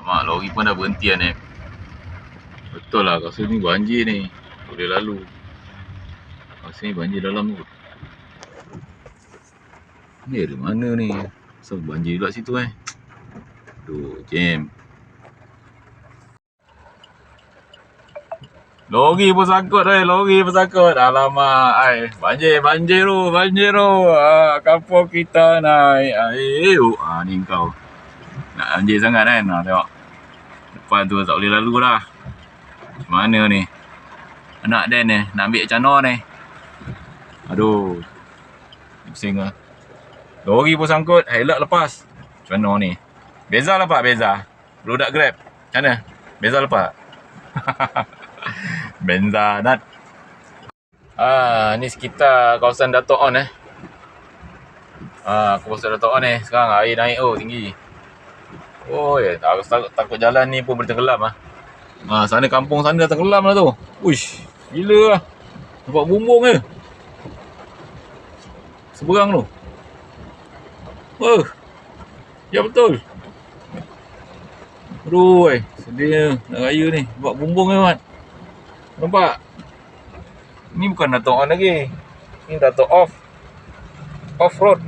Mak, lori pun dah berhentian ni. Betul lah, kawasan ni banjir ni. Boleh lalu. Kawasan ni banjir dalam tu. Ni dari mana ni? Asal banjir pula situ Aduh, jam. Lori pun sangkut lori pun sangkut. Alamak, banjir tu. Kampung kita naik air. Ni kau. Nak banjir sangat kan? Tengok. Depan tu tak boleh lalu dah. Mana ni? Anak Dan ni, nak ambil cano ni. Aduh. Pusing lah. Lori pun sangkut, helak lepas. Macam mana ni? Beza lah Pak, Beza. Budak Grab. Macam mana? Beza lepas. Benza Nat. Ni sekitar kawasan Dato' On kawasan Dato' On sekarang air naik tinggi. Oh ya, takut jalan ni pun boleh tenggelam sana kampung sana dah tenggelam lah tu. Uish, gila lah. Nampak bumbung seberang tu. Ya betul. Aduh sedih nak raya ni. Nampak bumbung Mat. Nampak? Ni bukan Dato' On lagi. Ni Dato' Off road.